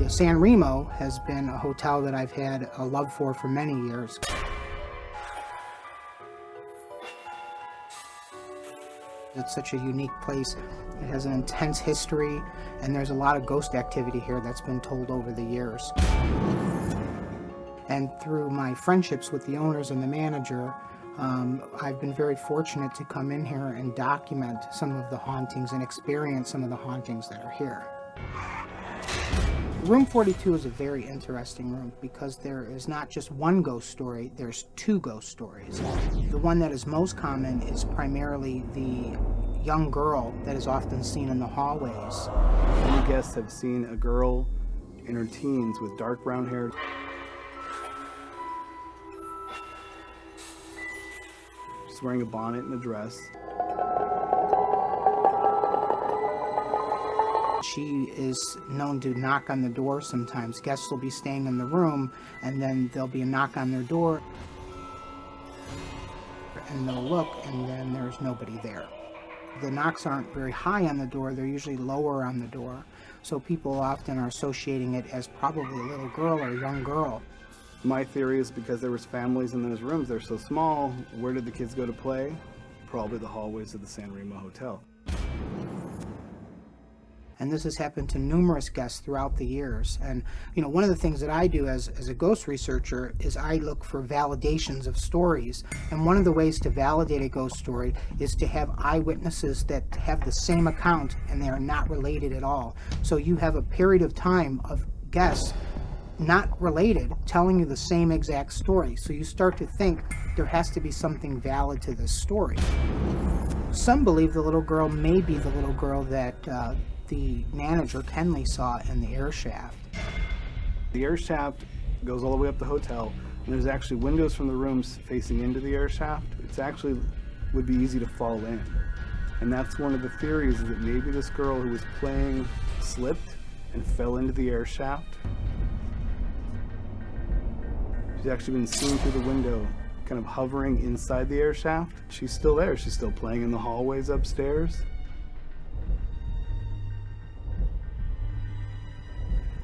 The San Remo has been a hotel that I've had a love for many years. It's such a unique place. It has an intense history, and there's a lot of ghost activity here that's been told over the years. And through my friendships with the owners and the manager, I've been very fortunate to come in here and document some of the hauntings and experience some of the hauntings that are here. Room 42 is a very interesting room because there is not just one ghost story, there's two ghost stories. The one that is most common is primarily the young girl that is often seen in the hallways. Many guests have seen a girl in her teens with dark brown hair. She's wearing a bonnet and a dress. She is known to knock on the door sometimes. Guests will be staying in the room, and then there'll be a knock on their door, and they'll look, and then there's nobody there. The knocks aren't very high on the door, they're usually lower on the door, so people often are associating it as probably a little girl or a young girl. My theory is because there was families in those rooms, they're so small, where did the kids go to play? Probably the hallways of the San Remo Hotel. And this has happened to numerous guests throughout the years. And, you know, one of the things that I do as a ghost researcher is I look for validations of stories. And one of the ways to validate a ghost story is to have eyewitnesses that have the same account and they are not related at all. So you have a period of time of guests not related telling you the same exact story. So you start to think there has to be something valid to this story. Some believe the little girl may be the little girl that the manager, Kenley, saw in the air shaft. The air shaft goes all the way up the hotel, and there's actually windows from the rooms facing into the air shaft. It's actually would be easy to fall in. And that's one of the theories, is that maybe this girl who was playing slipped and fell into the air shaft. She's actually been seen through the window, kind of hovering inside the air shaft. She's still there. She's still playing in the hallways upstairs.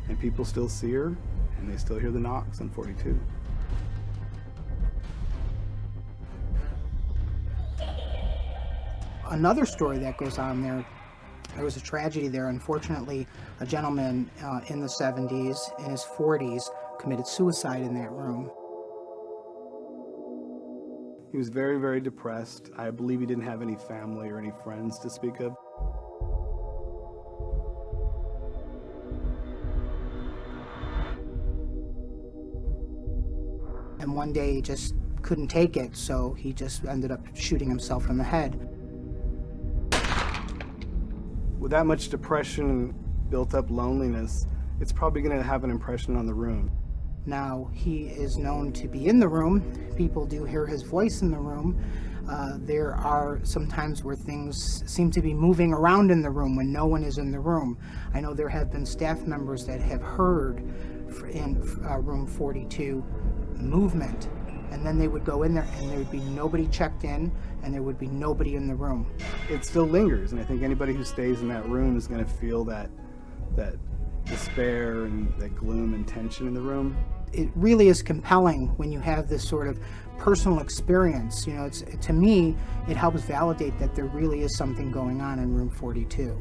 And people still see her, and they still hear the knocks on 42. Another story that goes on there was a tragedy there. Unfortunately, a gentleman in the 70s, in his 40s, committed suicide in that room. He was very, very depressed. I believe he didn't have any family or any friends to speak of. And one day he just couldn't take it, so he just ended up shooting himself in the head. With that much depression and built up loneliness, it's probably going to have an impression on the room. Now, he is known to be in the room. People do hear his voice in the room. There are some times where things seem to be moving around in the room when no one is in the room. I know there have been staff members that have heard in room 42 movement, and then they would go in there and there would be nobody checked in and there would be nobody in the room. It still lingers, and I think anybody who stays in that room is going to feel that despair and that gloom and tension in the room. It really is compelling when you have this sort of personal experience. You know, to me, it helps validate that there really is something going on in room 42.